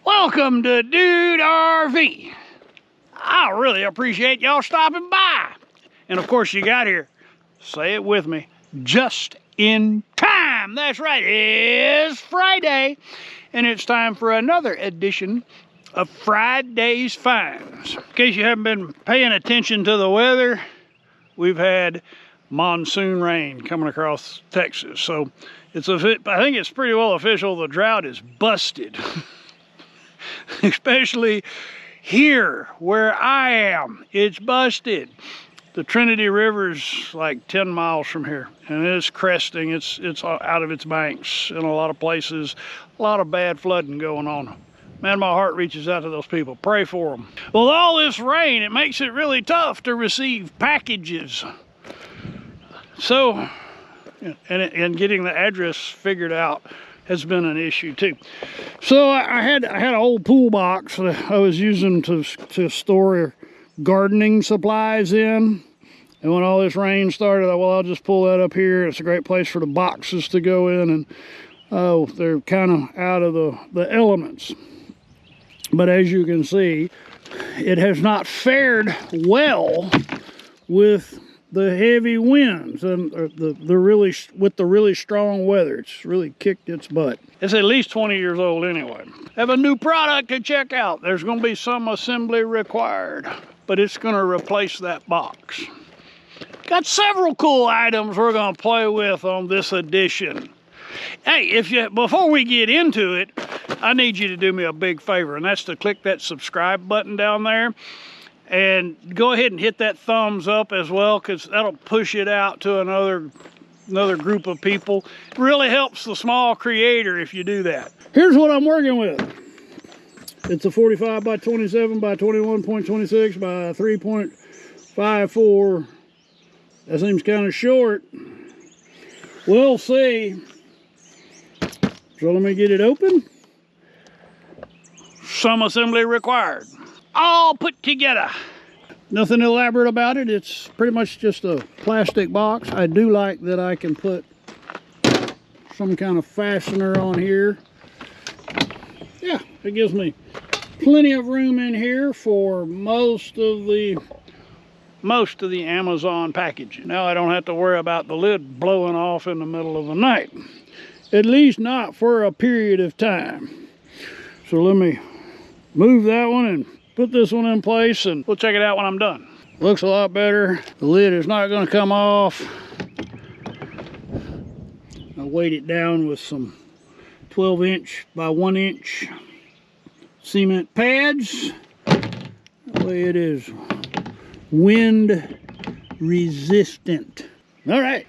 Welcome to Dude RV. I really appreciate y'all stopping by. And of course you got here, say it with me, just in time. That's right, it's Friday. And it's time for another edition of Friday's Finds. In case you haven't been paying attention to the weather, we've had monsoon rain coming across Texas. So I think it's pretty well official, the drought is busted. Especially here where I am, it's busted. The Trinity River's like 10 miles from here, and it's cresting. It's out of its banks in a lot of places. A lot of bad flooding going on. Man, my heart reaches out to those people. Pray for them. Well, all this rain, it makes it really tough to receive packages. So, and getting the address figured out has been an issue too. So I had an old pool box that I was using to store gardening supplies in. And when all this rain started, I thought, well, I'll just pull that up here. It's a great place for the boxes to go in, and oh, they're kind of out of the elements. But as you can see, it has not fared well with the heavy winds and the really strong weather. It's really kicked its butt. It's at least 20 years old anyway. I have a new product to check out. There's going to be some assembly required, but it's going to replace that box. Got several cool items we're going to play with on this edition. Hey, before we get into it, I need you to do me a big favor, and that's to click that subscribe button down there. And go ahead and hit that thumbs up as well, because that'll push it out to another group of people. It really helps the small creator if you do that. Here's what I'm working with. It's a 45 by 27 by 21.26 by 3.54. That seems kind of short. We'll see. So let me get it open. Some assembly required. All put together. Nothing elaborate about it. It's pretty much just a plastic box. I do like that I can put some kind of fastener on here. Yeah, it gives me plenty of room in here for most of the Amazon packaging. Now I don't have to worry about the lid blowing off in the middle of the night. At least not for a period of time. So let me move that one and put this one in place, and we'll check it out when I'm done. Looks a lot better. The lid is not going to come off. I weighed it down with some 12-inch by 1-inch cement pads. That way it is wind resistant. All right,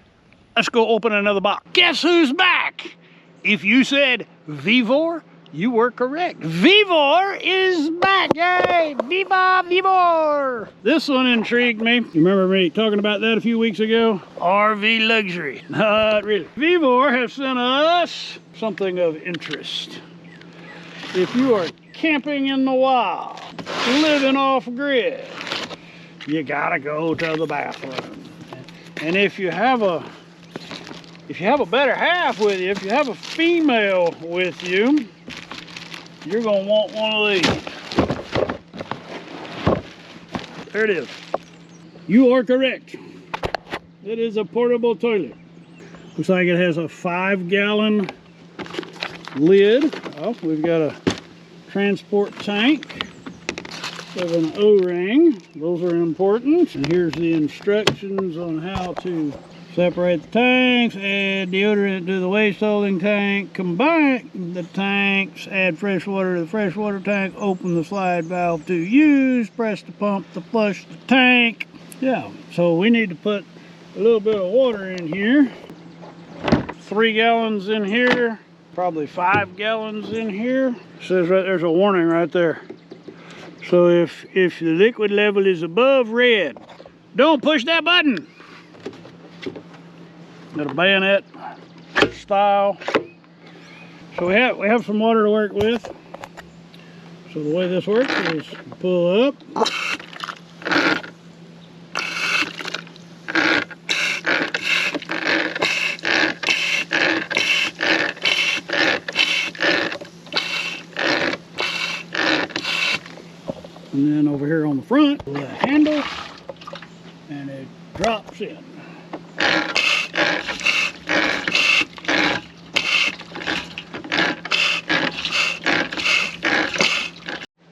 let's go open another box. Guess who's back? If you said Vivor, you were correct. Vivor is back. Yay! Viva Vivor! This one intrigued me. You remember me talking about that a few weeks ago? RV luxury. Not really. Vivor has sent us something of interest. If you are camping in the wild, living off grid, you gotta go to the bathroom. And if you have a better half with you, if you have a female with you, you're gonna want one of these. There it is. You are correct. It is a portable toilet. Looks like it has a 5-gallon lid. Oh, we've got a transport tank with an O-ring. Those are important. And here's the instructions on how to separate the tanks, add deodorant to the waste holding tank, combine the tanks, add fresh water to the freshwater tank, open the slide valve to use, press the pump to flush the tank. Yeah, so we need to put a little bit of water in here. 3 gallons in here, probably 5 gallons in here. It says right there's a warning right there. So if the liquid level is above red, don't push that button. Got a bayonet style. So we have some water to work with. So the way this works is pull up. And then over here on the front, the handle, and it drops in.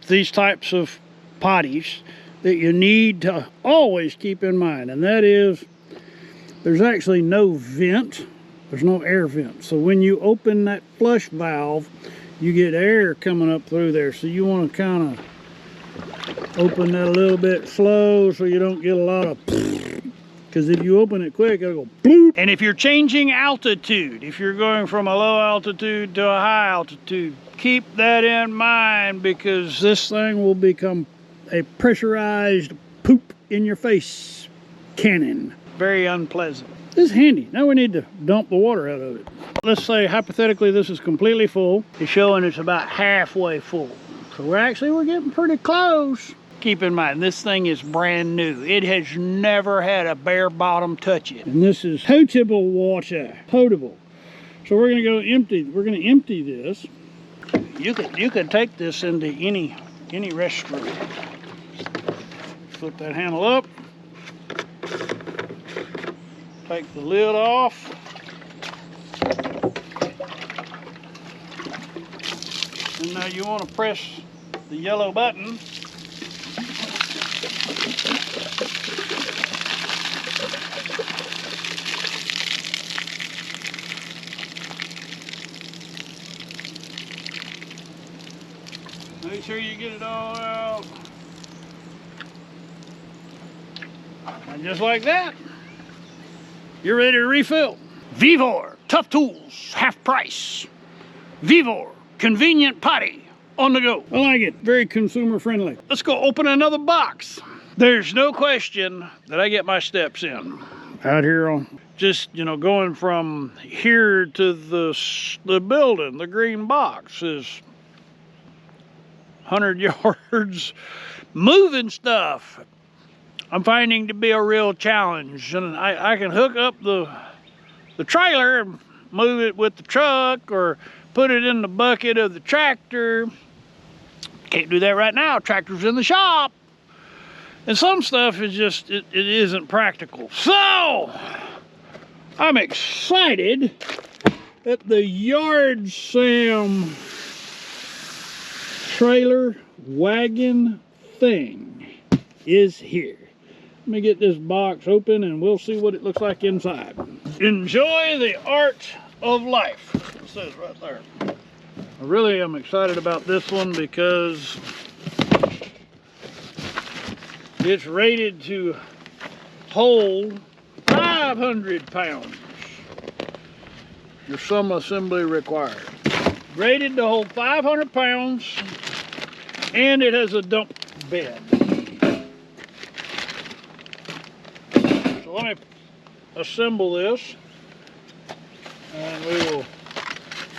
These types of potties that you need to always keep in mind, and that is there's actually no vent, there's no air vent. So when you open that flush valve, you get air coming up through there. So you want to kind of open that a little bit slow so you don't get a lot of, because if you open it quick, it'll go bloop. And if you're changing altitude, if you're going from a low altitude to a high altitude, keep that in mind, because this thing will become a pressurized poop in your face cannon. Very unpleasant. This is handy. Now we need to dump the water out of it. Let's say hypothetically this is completely full. It's showing it's about halfway full. So we're getting pretty close. Keep in mind, this thing is brand new. It has never had a bare bottom touch it. And this is potable water. Potable. So we're gonna go empty. We're gonna empty this. You could take this into any restroom. Flip that handle up. Take the lid off. And now you want to press the yellow button. Make sure you get it all out. And just like that, you're ready to refill. Vevor, tough tools, half price. Vevor, convenient potty, on the go. I like it, very consumer friendly. Let's go open another box. There's no question that I get my steps in. Out here on, just, you know, going from here to the building, the green box is 100 yards. Moving stuff, I'm finding to be a real challenge. And I can hook up the trailer and move it with the truck or put it in the bucket of the tractor. Can't do that right now. Tractor's in the shop. And some stuff is just, it isn't practical. So, I'm excited that the Yard Sam trailer wagon thing is here. Let me get this box open and we'll see what it looks like inside. Enjoy the art of life, it says right there. I really am excited about this one because it's rated to hold 500 pounds. Your some assembly required. Rated to hold 500 pounds, and it has a dump bed. So let me assemble this, and we will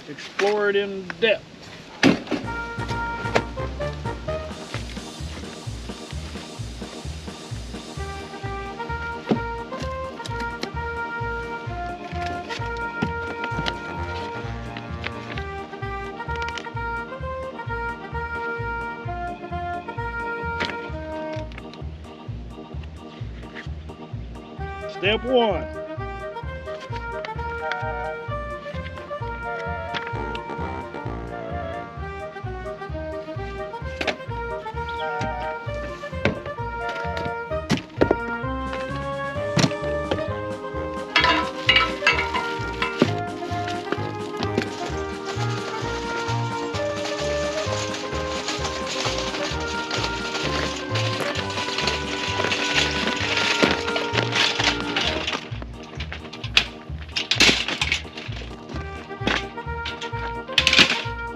explore it in depth. Step one.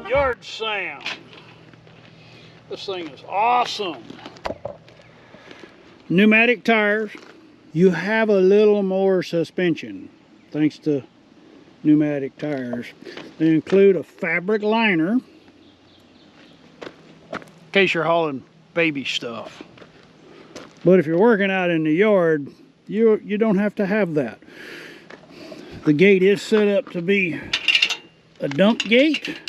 Yard Sam. This thing is awesome. Pneumatic tires. You have a little more suspension thanks to pneumatic tires. They include a fabric liner in case you're hauling baby stuff. But if you're working out in the yard, you don't have to have that. The gate is set up to be a dump gate.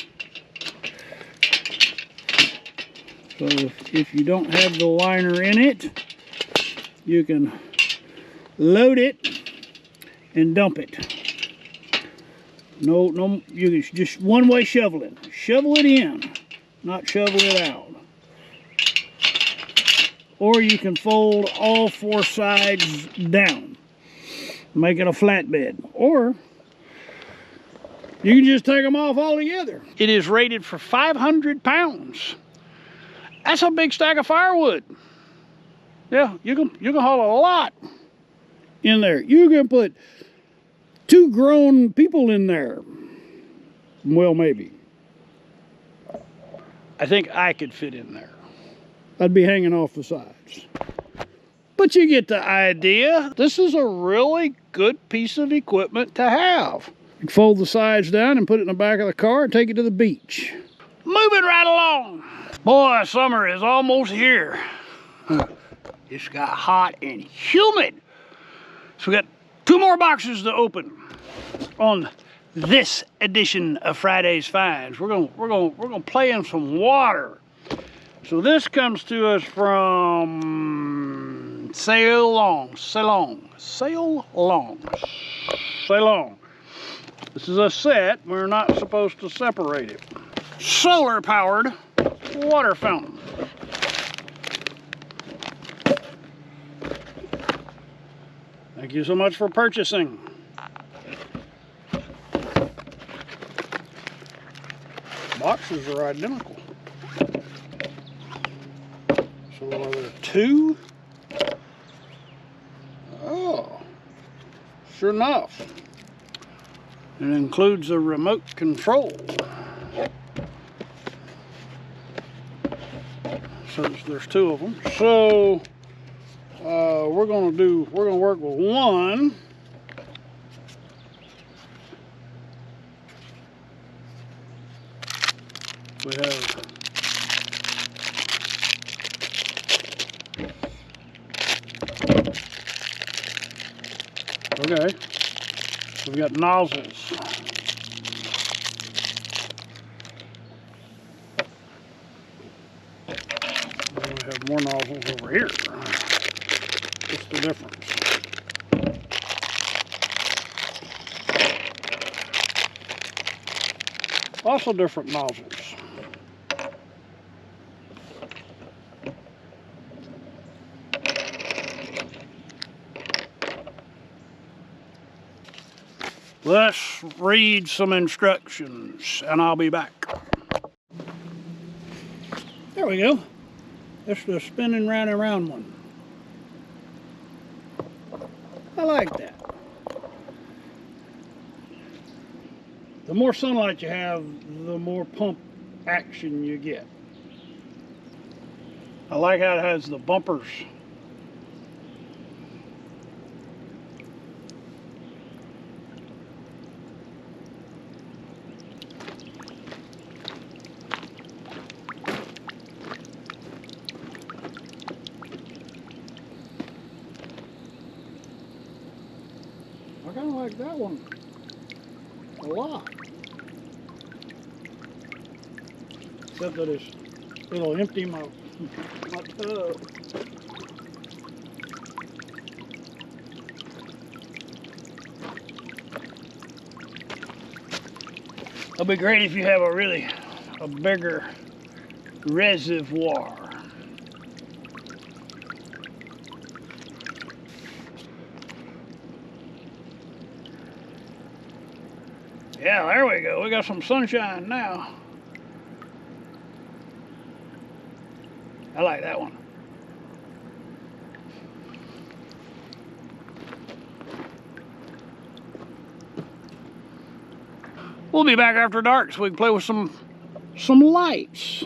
So if you don't have the liner in it, you can load it and dump it. No, you can just one-way shoveling. Shovel it in, not shovel it out. Or you can fold all 4 sides down, make it a flatbed. Or you can just take them off altogether. It is rated for 500 pounds. That's a big stack of firewood. Yeah, you can haul a lot in there. You can put 2 grown people in there. Well, maybe. I think I could fit in there. I'd be hanging off the sides. But you get the idea. This is a really good piece of equipment to have. You can fold the sides down and put it in the back of the car and take it to the beach. Moving right along. Boy, summer is almost here. It's got hot and humid. So we got 2 more boxes to open on this edition of Friday's Finds. We're gonna play in some water. So this comes to us from Ceylon. This is a set. We're not supposed to separate it. Solar powered water fountain. Thank you so much for purchasing. Boxes are identical. So are there 2? Oh, sure enough. It includes a remote control. So there's 2 of them. So we're gonna work with one. We have okay. So we got nozzles. And we have more nozzles over here. What's the difference? Also different nozzles. Let's read some instructions and I'll be back. There we go. That's the spinning round and round one. I like that. The more sunlight you have, the more pump action you get. I like how it has the bumpers. I kind of like that one a lot. Except that it'll empty my tub. It'll be great if you have a bigger reservoir. Yeah, there we go. We got some sunshine now. I like that one. We'll be back after dark so we can play with some lights.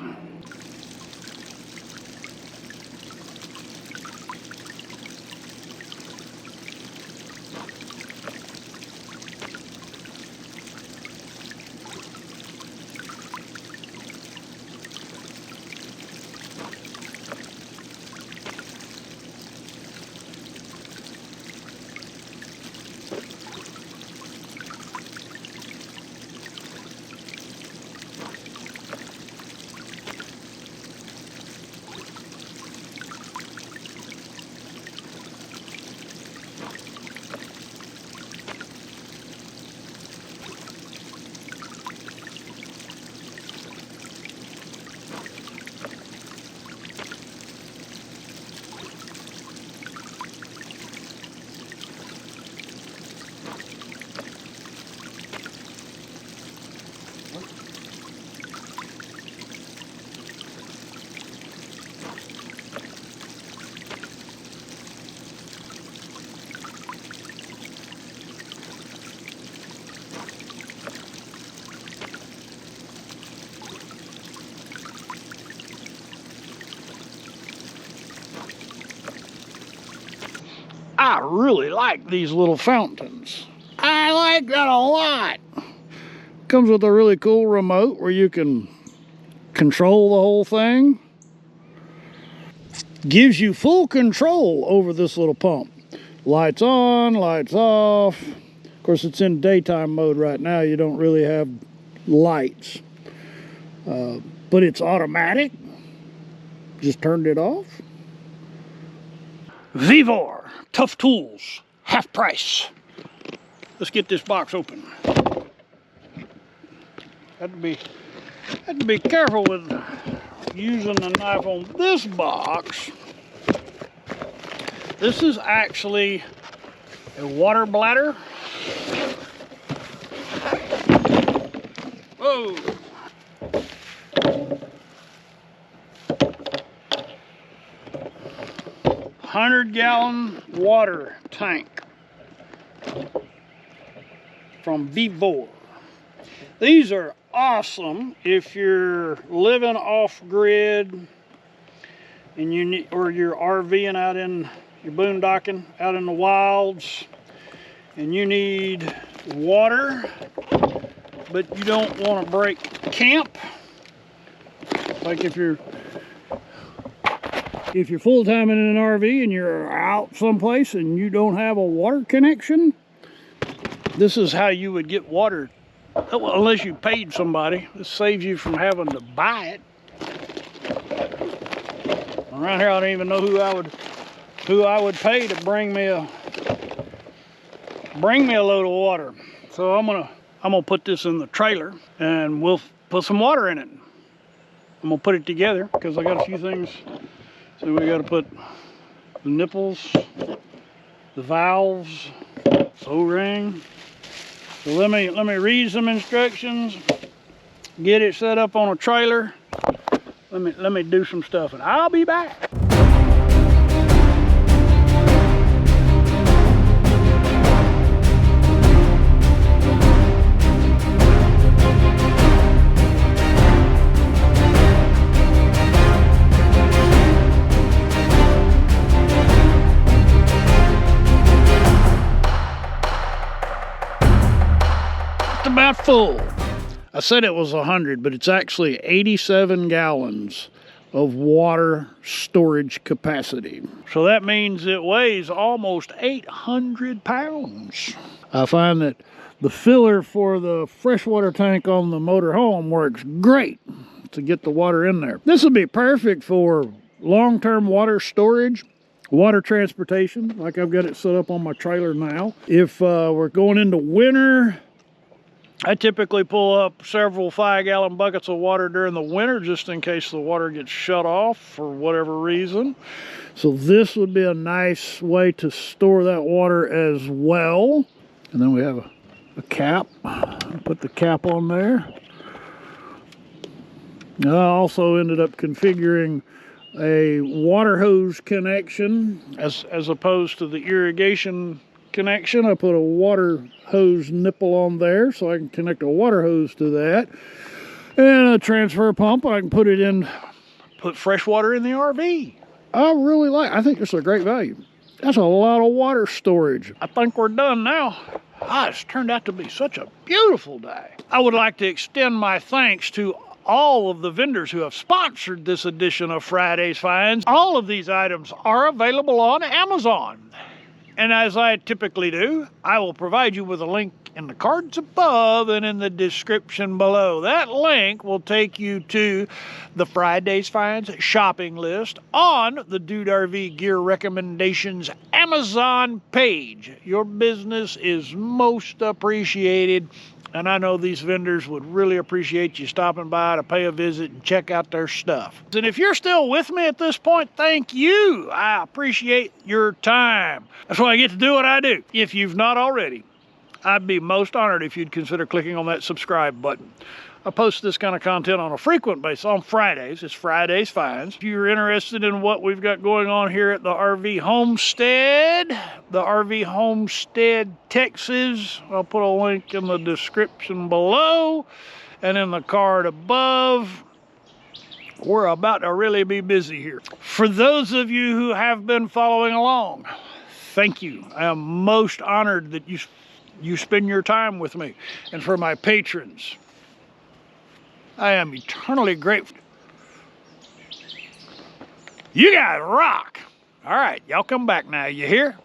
I really like these little fountains. I like that a lot. Comes with a really cool remote where you can control the whole thing. Gives you full control over this little pump. Lights on, lights off. Of course, it's in daytime mode right now. You don't really have lights. But it's automatic. Just turned it off. Vivor, tough tools, half price. Let's get this box open. Had to be careful with using the knife on this box. This is actually a water bladder. Whoa! 100-gallon water tank from Vivor. These are awesome if you're living off grid and you need, or you're RVing out in your boondocking out in the wilds and you need water but you don't want to break camp. Like if you're full-time in an RV and you're out someplace and you don't have a water connection, this is how you would get water. Well, unless you paid somebody. This saves you from having to buy it. Around here I don't even know who I would pay to bring me a load of water. So I'm gonna put this in the trailer and we'll put some water in it. I'm gonna put it together because I got a few things. So we gotta put the nipples, the valves, O-ring. So let me read some instructions, get it set up on a trailer. Let me do some stuff and I'll be back. About full. I said it was 100, but it's actually 87 gallons of water storage capacity. So that means it weighs almost 800 pounds. I find that the filler for the freshwater tank on the motorhome works great to get the water in there. This would be perfect for long-term water storage, water transportation, like I've got it set up on my trailer now. If we're going into winter, I typically pull up several 5-gallon buckets of water during the winter just in case the water gets shut off for whatever reason. So this would be a nice way to store that water as well. And then we have a cap. Put the cap on there. I also ended up configuring a water hose connection as opposed to the irrigation connection. I put a water hose nipple on there so I can connect a water hose to that, and a transfer pump. I can put fresh water in the RV. I think this is a great value. That's a lot of water storage. I think we're done now. It's turned out to be such a beautiful day. I would like to extend my thanks to all of the vendors who have sponsored this edition of Friday's Finds. All of these items are available on Amazon. And as I typically do, I will provide you with a link in the cards above and in the description below. That link will take you to the Friday's Finds shopping list on the Dude RV Gear Recommendations Amazon page. Your business is most appreciated, and I know these vendors would really appreciate you stopping by to pay a visit and check out their stuff. And if you're still with me at this point, thank you. I appreciate your time. That's why I get to do what I do. If you've not already, I'd be most honored if you'd consider clicking on that subscribe button. I post this kind of content on a frequent basis on Fridays. It's Friday's Finds. If you're interested in what we've got going on here at the RV Homestead, Texas, I'll put a link in the description below and in the card above. We're about to really be busy here. For those of you who have been following along, thank you. I am most honored that you spend your time with me. And for my patrons, I am eternally grateful. You guys rock. All right, y'all come back now. You hear?